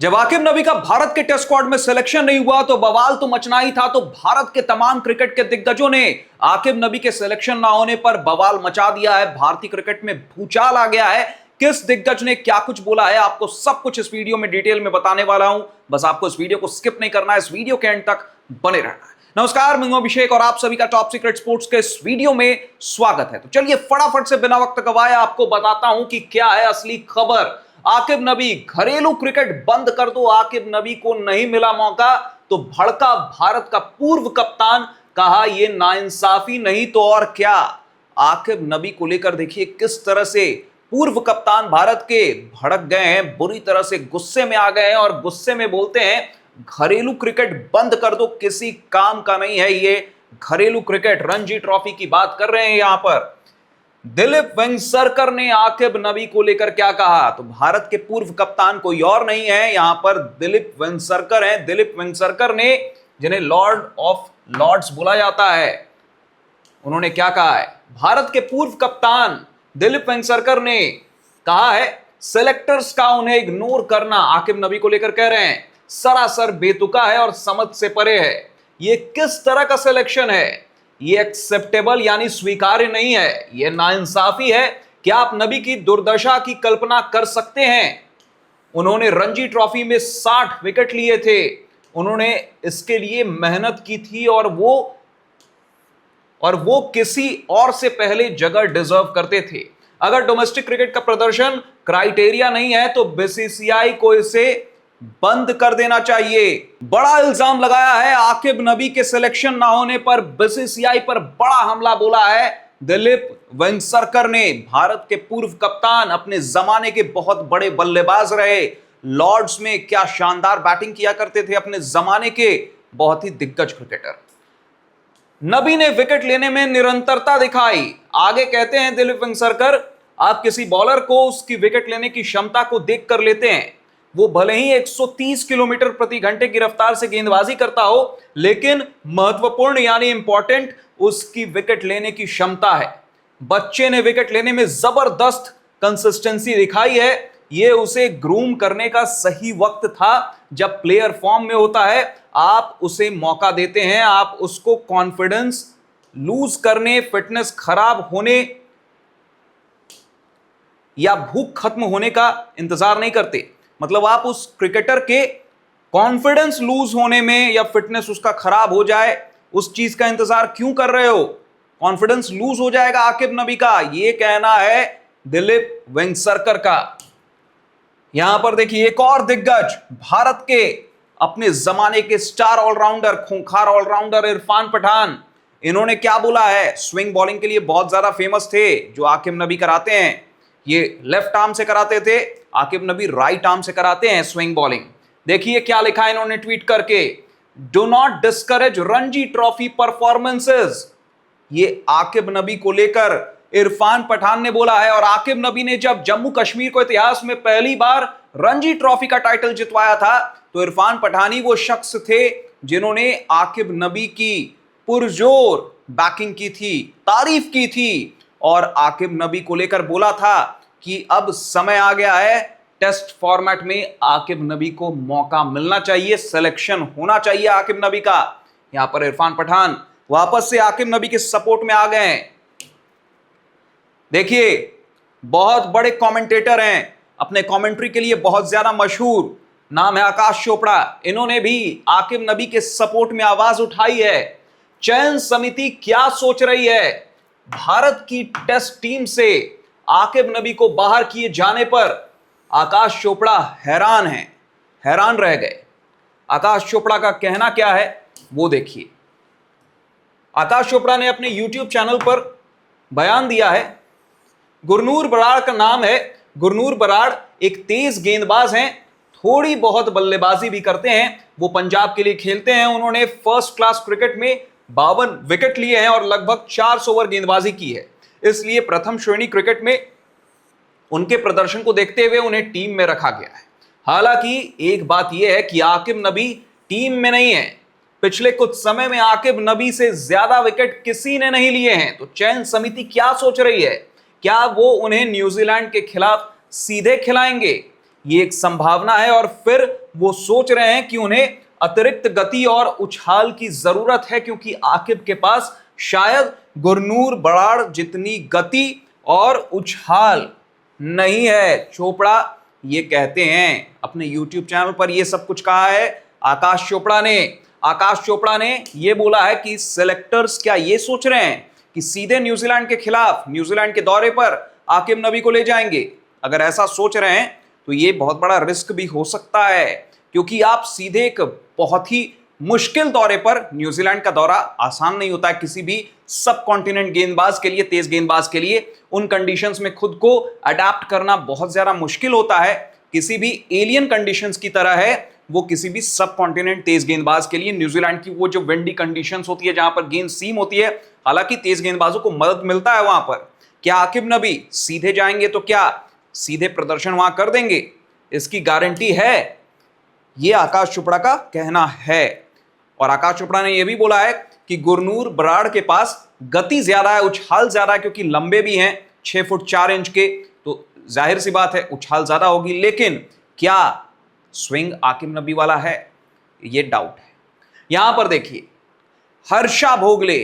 जब आकिब नबी का भारत के टेस्ट स्क्वाड में सिलेक्शन नहीं हुआ तो बवाल तो मचना ही था। तो भारत के तमाम क्रिकेट के दिग्गजों ने आकिब नबी के सिलेक्शन ना होने पर बवाल मचा दिया है। भारतीय क्रिकेट में भूचाल आ गया है। किस दिग्गज ने क्या कुछ बोला है, आपको सब कुछ इस वीडियो में डिटेल में बताने वाला हूं। बस आपको इस वीडियो को स्किप नहीं करना है, इस वीडियो के एंड तक बने रहना है। नमस्कार, मैं अभिषेक और आप सभी का टॉप सीक्रेट स्पोर्ट्स के इस वीडियो में स्वागत है। तो चलिए फटाफट से बिना वक्त गवाए आपको बताता हूं कि क्या है असली खबर। आकिब नबी, घरेलू क्रिकेट बंद कर दो, आकिब नबी को नहीं मिला मौका तो भड़का भारत का पूर्व कप्तान, कहा यह नाइंसाफी नहीं तो और क्या। आकिब नबी को लेकर देखिए किस तरह से पूर्व कप्तान भारत के भड़क गए हैं, बुरी तरह से गुस्से में आ गए हैं और गुस्से में बोलते हैं घरेलू क्रिकेट बंद कर दो, किसी काम का नहीं है ये घरेलू क्रिकेट। रणजी ट्रॉफी की बात कर रहे हैं यहां पर। दिलीप वेंगसरकर ने आकिब नबी को लेकर क्या कहा, तो भारत के पूर्व कप्तान कोई और नहीं है, यहां पर दिलीप वेंगसरकर हैं। दिलीप वेंगसरकर ने, जिन्हें लॉर्ड ऑफ लॉर्ड्स बोला जाता है, उन्होंने क्या कहा है। भारत के पूर्व कप्तान दिलीप वेंगसरकर ने कहा है सेलेक्टर्स का उन्हें इग्नोर करना आकिब नबी को लेकर कह रहे हैं सरासर बेतुका है और समझ से परे है। यह किस तरह का सिलेक्शन है, ये एक्सेप्टेबल यानी स्वीकार्य नहीं है, ये नाइंसाफी है। क्या आप नबी की दुर्दशा की कल्पना कर सकते हैं? उन्होंने रणजी ट्रॉफी में 60 विकेट लिए थे, उन्होंने इसके लिए मेहनत की थी और वो किसी और से पहले जगह डिजर्व करते थे। अगर डोमेस्टिक क्रिकेट का प्रदर्शन क्राइटेरिया नहीं है तो बीसीसीआई को इसे बंद कर देना चाहिए। बड़ा इल्जाम लगाया है आकिब नबी के सिलेक्शन ना होने पर, बीसीसीआई पर बड़ा हमला बोला है दिलीप वेंगसरकर ने। भारत के पूर्व कप्तान अपने जमाने के बहुत बड़े बल्लेबाज रहे, लॉर्ड्स में क्या शानदार बैटिंग किया करते थे, अपने जमाने के बहुत ही दिग्गज क्रिकेटर। नबी ने विकेट लेने में निरंतरता दिखाई। आगे कहते हैं दिलीप वेंगसरकर, आप किसी बॉलर को उसकी विकेट लेने की क्षमता को देख कर लेते हैं। वो भले ही 130 किलोमीटर प्रति घंटे की रफ्तार से गेंदबाजी करता हो, लेकिन महत्वपूर्ण यानी इंपॉर्टेंट उसकी विकेट लेने की क्षमता है। बच्चे ने विकेट लेने में जबरदस्त कंसिस्टेंसी दिखाई है। ये उसे ग्रूम करने का सही वक्त था। जब प्लेयर फॉर्म में होता है आप उसे मौका देते हैं, आप उसको कॉन्फिडेंस लूज करने, फिटनेस खराब होने या भूख खत्म होने का इंतजार नहीं करते। मतलब आप उस क्रिकेटर के कॉन्फिडेंस लूज होने में या फिटनेस उसका खराब हो जाए उस चीज का इंतजार क्यों कर रहे हो। कॉन्फिडेंस लूज हो जाएगा आकिब नबी का, यह कहना है दिलीप वेंगसरकर का। यहां पर देखिए एक और दिग्गज, भारत के अपने जमाने के स्टार ऑलराउंडर, खूंखार ऑलराउंडर इरफान पठान, इन्होंने क्या बोला है। स्विंग बॉलिंग के लिए बहुत ज्यादा फेमस थे जो आकिब नबी कराते हैं। ये लेफ्ट आर्म से कराते थे, आकिब नबी राइट आर्म से कराते हैं स्विंग बॉलिंग। देखिए क्या लिखा है इन्होंने ट्वीट करके, do not discourage Ranji trophy performances. ये आकिब नबी को लेकर इरफान पठान ने बोला है। और आकिब नबी ने जब जम्मू कश्मीर को इतिहास में पहली बार रणजी ट्रॉफी का टाइटल जितवाया था तो इरफान पठान ही वो शख्स थे जिन्होंने आकिब नबी की पुरजोर बैकिंग की थी, तारीफ की थी और आकिब नबी को लेकर बोला था कि अब समय आ गया है, टेस्ट फॉर्मेट में आकिब नबी को मौका मिलना चाहिए, सिलेक्शन होना चाहिए आकिब नबी का। यहां पर इरफान पठान वापस से आकिब नबी के सपोर्ट में आ गए हैं। देखिए बहुत बड़े कमेंटेटर हैं, अपने कमेंट्री के लिए बहुत ज्यादा मशहूर, नाम है आकाश चोपड़ा। इन्होंने भी आकिब नबी के सपोर्ट में आवाज उठाई है। चयन समिति क्या सोच रही है, भारत की टेस्ट टीम से आकिब नबी को बाहर किए जाने पर आकाश चोपड़ा हैरान हैं, हैरान रह गए। आकाश चोपड़ा का कहना क्या है वो देखिए। आकाश चोपड़ा ने अपने YouTube चैनल पर बयान दिया है। गुरनूर बराड़ का नाम है। गुरनूर बराड़ एक तेज गेंदबाज हैं, थोड़ी बहुत बल्लेबाजी भी करते हैं। वो पंजाब के लिए खेलते हैं। उन्होंने फर्स्ट क्लास क्रिकेट में 52 विकेट लिए हैं और लगभग 400 ओवर गेंदबाजी की है। इसलिए प्रथम श्रेणी क्रिकेट में उनके प्रदर्शन को देखते हुए उन्हें टीम में रखा गया है। हालांकि एक बात यह है कि आकिब नबी टीम में नहीं है। पिछले कुछ समय में आकिब नबी से ज्यादा विकेट किसी ने नहीं लिए हैं। तो चयन समिति क्या सोच रही है, क्या वो उन्हें न्यूजीलैंड के खिलाफ सीधे खिलाएंगे ये एक संभावना है और फिर वो सोच रहे हैं कि उन्हें अतिरिक्त गति और उछाल की जरूरत है, क्योंकि आकिब के पास शायद गुरनूर बराड़ जितनी गति और उछाल नहीं है। चोपड़ा ये कहते हैं, अपने YouTube चैनल पर ये सब कुछ कहा है आकाश चोपड़ा ने। आकाश चोपड़ा ने ये बोला है कि सिलेक्टर्स क्या ये सोच रहे हैं कि सीधे न्यूजीलैंड के खिलाफ न्यूजीलैंड के दौरे पर आकिब नबी को ले जाएंगे। अगर ऐसा सोच रहे हैं तो ये बहुत बड़ा रिस्क भी हो सकता है, क्योंकि आप सीधे एक बहुत ही मुश्किल दौरे पर, न्यूजीलैंड का दौरा आसान नहीं होता है किसी भी सब कॉन्टिनेंट गेंदबाज के लिए, तेज गेंदबाज के लिए। उन कंडीशंस में खुद को अडेप्ट करना बहुत ज्यादा मुश्किल होता है, किसी भी एलियन कंडीशंस की तरह है वो किसी भी सब कॉन्टिनेंट तेज गेंदबाज के लिए। न्यूजीलैंड की वो जो विंडी कंडीशंस होती है जहां पर गेंद सीम होती है, हालांकि तेज गेंदबाजों को मदद मिलता है वहां पर। क्या आकिब नबी सीधे जाएंगे तो क्या सीधे प्रदर्शन वहां कर देंगे, इसकी गारंटी है? ये आकाश चोपड़ा का कहना है। और आकाश चोपड़ा ने यह भी बोला है कि गुरनूर बराड़ के पास गति ज्यादा है, उछाल ज्यादा है, क्योंकि लंबे भी हैं 6 फुट 4 इंच के, तो जाहिर सी बात है उछाल ज्यादा होगी। लेकिन क्या स्विंग आकिब नबी वाला है, ये डाउट है। यहां पर देखिए हर्षा भोगले,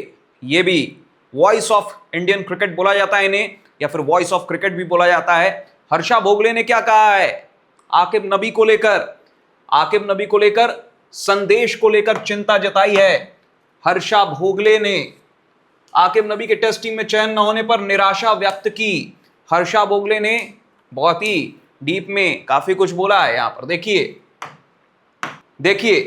ये भी वॉइस ऑफ इंडियन क्रिकेट बोला जाता है इन्हें, या फिर वॉइस ऑफ क्रिकेट भी बोला जाता है। हर्षा भोगले ने क्या कहा है आकिब नबी को लेकर? आकिब नबी को लेकर, संदेश को लेकर चिंता जताई है। हर्षा भोगले ने आकिब नबी के टेस्ट टीम में चयन न होने पर निराशा व्यक्त की। हर्षा भोगले ने बहुत ही डीप में काफी कुछ बोला है। यहां पर देखिए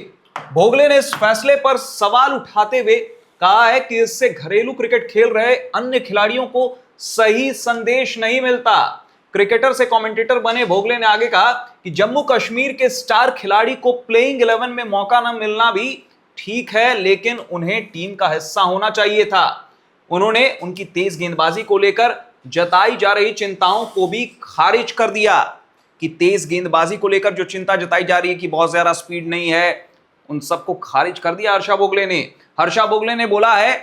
भोगले ने इस फैसले पर सवाल उठाते हुए कहा है कि इससे घरेलू क्रिकेट खेल रहे अन्य खिलाड़ियों को सही संदेश नहीं मिलता। क्रिकेटर से कमेंटेटर बने भोगले ने आगे कहा कि जम्मू कश्मीर के स्टार खिलाड़ी को प्लेइंग 11 में मौका न मिलना भी ठीक है, लेकिन उन्हें टीम का हिस्सा होना चाहिए था। उन्होंने उनकी तेज गेंदबाजी को लेकर जताई जा रही चिंताओं को भी खारिज कर दिया कि तेज गेंदबाजी को लेकर जो चिंता जताई जा रही है कि बहुत ज्यादा स्पीड नहीं है, उन सबको खारिज कर दिया हर्षा भोगले ने। हर्षा भोगले ने बोला है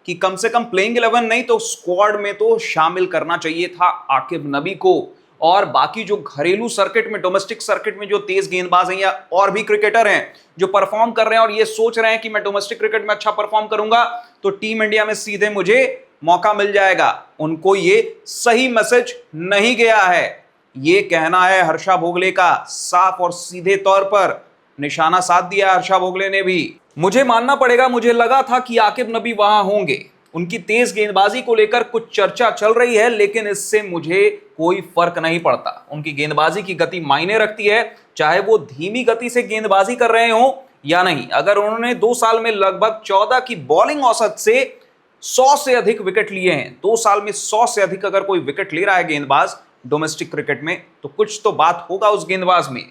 कि कम से कम प्लेइंग 11 नहीं तो स्क्वाड में तो शामिल करना चाहिए था आकिब नबी को। और बाकी जो घरेलू सर्किट में, डोमेस्टिक सर्किट में जो तेज गेंदबाज हैं या और भी क्रिकेटर हैं जो परफॉर्म कर रहे हैं और ये सोच रहे हैं कि मैं डोमेस्टिक क्रिकेट में अच्छा परफॉर्म करूंगा तो टीम इंडिया में सीधे मुझे मौका मिल जाएगा, उनको ये सही मैसेज नहीं गया है। ये कहना है हर्षा भोगले का, साफ और सीधे तौर पर निशाना साध दिया हर्षा भोगले ने भी। मुझे मानना पड़ेगा, मुझे लगा था कि आकिब नबी वहां होंगे। उनकी तेज गेंदबाजी को लेकर कुछ चर्चा चल रही है, लेकिन इससे मुझे कोई फर्क नहीं पड़ता। उनकी गेंदबाजी की गति मायने रखती है, चाहे वो धीमी गति से गेंदबाजी कर रहे हो या नहीं। अगर उन्होंने 2 साल में लगभग 14 की बॉलिंग औसत से 100 से अधिक विकेट लिए हैं, 2 साल में 100 से अधिक अगर कोई विकेट ले रहा है गेंदबाज डोमेस्टिक क्रिकेट में, तो कुछ तो बात होगा उस गेंदबाज में।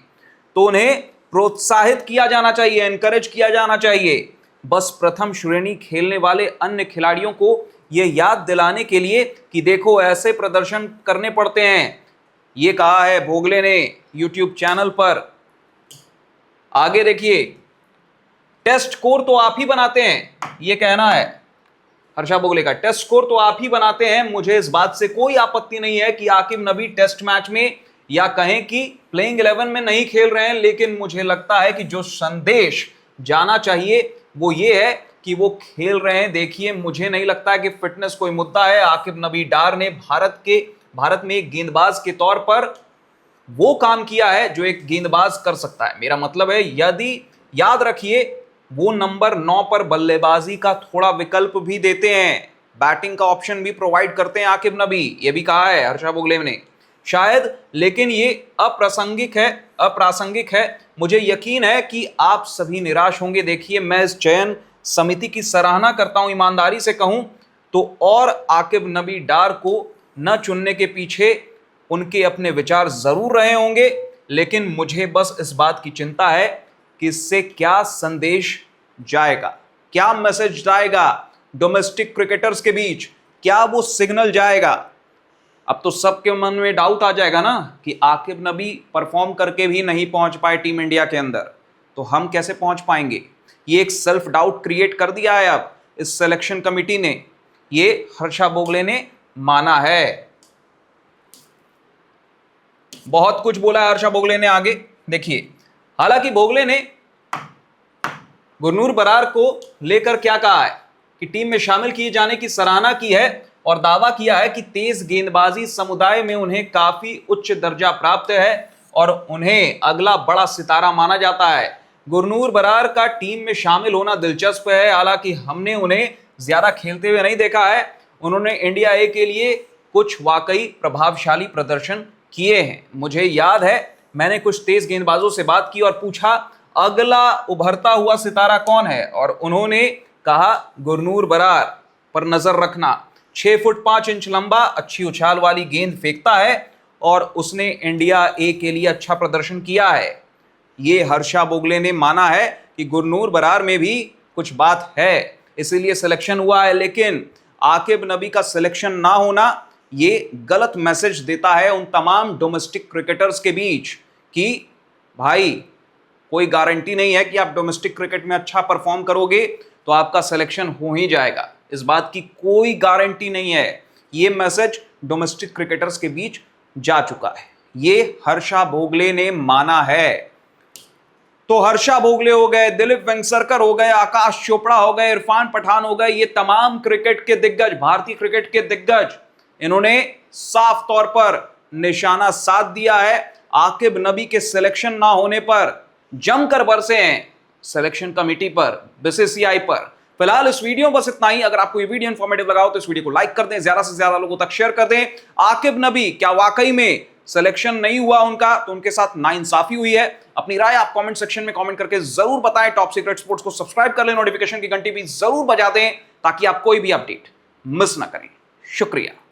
तो उन्हें प्रोत्साहित किया जाना चाहिए, एनकरेज किया जाना चाहिए। बस प्रथम श्रेणी खेलने वाले अन्य खिलाड़ियों को यह याद दिलाने के लिए कि देखो ऐसे प्रदर्शन करने पड़ते हैं, यह कहा है भोगले ने YouTube चैनल पर। आगे देखिए, टेस्ट स्कोर तो आप ही बनाते हैं, यह कहना है हर्षा भोगले का। टेस्ट स्कोर तो आप ही बनाते हैं, मुझे इस बात से कोई आपत्ति नहीं है कि आकिब नबी टेस्ट मैच में या कहें कि प्लेइंग 11 में नहीं खेल रहे हैं, लेकिन मुझे लगता है कि जो संदेश जाना चाहिए वो ये है कि वो खेल रहे हैं। देखिए, मुझे नहीं लगता है कि फिटनेस कोई मुद्दा है। आकिब नबी डार ने भारत में एक गेंदबाज के तौर पर वो काम किया है जो एक गेंदबाज कर सकता है। मेरा मतलब है, यदि याद रखिए, वो नंबर 9 पर बल्लेबाजी का थोड़ा विकल्प भी देते हैं, बैटिंग का ऑप्शन भी प्रोवाइड करते हैं आकिब नबी, ये भी कहा है हर्षा भोगले ने शायद, लेकिन ये अप्रासंगिक है। मुझे यकीन है कि आप सभी निराश होंगे। देखिए, मैं इस चयन समिति की सराहना करता हूं, ईमानदारी से कहूं तो, और आकिब नबी डार को न चुनने के पीछे उनके अपने विचार जरूर रहे होंगे, लेकिन मुझे बस इस बात की चिंता है कि इससे क्या संदेश जाएगा, क्या मैसेज जाएगा डोमेस्टिक क्रिकेटर्स के बीच, क्या वो सिग्नल जाएगा। अब तो सबके मन में डाउट आ जाएगा ना कि आकिब नबी परफॉर्म करके भी नहीं पहुंच पाए टीम इंडिया के अंदर, तो हम कैसे पहुंच पाएंगे। ये एक सेल्फ डाउट क्रिएट कर दिया है अब इस सिलेक्शन कमिटी ने, ये हर्षा भोगले ने माना है। बहुत कुछ बोला है हर्षा भोगले ने आगे, देखिए। हालांकि भोगले ने गुरनूर बरार को लेकर क्या कहा है कि टीम में शामिल किए जाने की सराहना की है और दावा किया है कि तेज गेंदबाजी समुदाय में उन्हें काफी उच्च दर्जा प्राप्त है और उन्हें अगला बड़ा सितारा माना जाता है। गुरनूर बरार का टीम में शामिल होना दिलचस्प है, हालांकि हमने उन्हें ज्यादा खेलते हुए नहीं देखा है। उन्होंने इंडिया ए के लिए कुछ वाकई प्रभावशाली प्रदर्शन किए हैं। मुझे याद है मैंने कुछ तेज गेंदबाजों से बात की और पूछा अगला उभरता हुआ सितारा कौन है, और उन्होंने कहा गुरनूर बरार पर नजर रखना। 6 फुट 5 इंच लंबा, अच्छी उछाल वाली गेंद फेंकता है और उसने इंडिया ए के लिए अच्छा प्रदर्शन किया है। ये हर्षा भोगले ने माना है कि गुरनूर बरार में भी कुछ बात है, इसीलिए सिलेक्शन हुआ है। लेकिन आकिब नबी का सिलेक्शन ना होना ये गलत मैसेज देता है उन तमाम डोमेस्टिक क्रिकेटर्स के बीच कि भाई कोई गारंटी नहीं है कि आप डोमेस्टिक क्रिकेट में अच्छा परफॉर्म करोगे तो आपका सिलेक्शन हो ही जाएगा। इस बात की कोई गारंटी नहीं है। ये मैसेज डोमेस्टिक क्रिकेटर्स के बीच जा चुका है, ये हर्षा भोगले ने माना है। तो हर्षा भोगले हो गए, दिलीप वेंगसरकर हो गए, आकाश चोपड़ा हो गए, इरफान पठान हो गए, ये तमाम क्रिकेट के दिग्गज, भारतीय क्रिकेट के दिग्गज, इन्होंने साफ तौर पर निशाना साध दिया है। आकिब नबी के सिलेक्शन ना होने पर जमकर बरसे हैं सिलेक्शन कमेटी पर, बीसीसीआई पर। फिलहाल इस वीडियो में बस इतना ही। अगर आपको ये वीडियो इंफॉर्मेटिव लगा हो तो इस वीडियो को लाइक कर दें, ज्यादा से ज्यादा लोगों तक शेयर कर दें। आकिब नबी क्या वाकई में सिलेक्शन नहीं हुआ उनका, तो उनके साथ नाइंसाफी हुई है? अपनी राय आप कमेंट सेक्शन में कमेंट करके जरूर बताएं। टॉप सीक्रेट स्पोर्ट्स को सब्सक्राइब कर लें, नोटिफिकेशन की घंटी भी जरूर बजा दें ताकि आप कोई भी अपडेट मिस ना करें। शुक्रिया।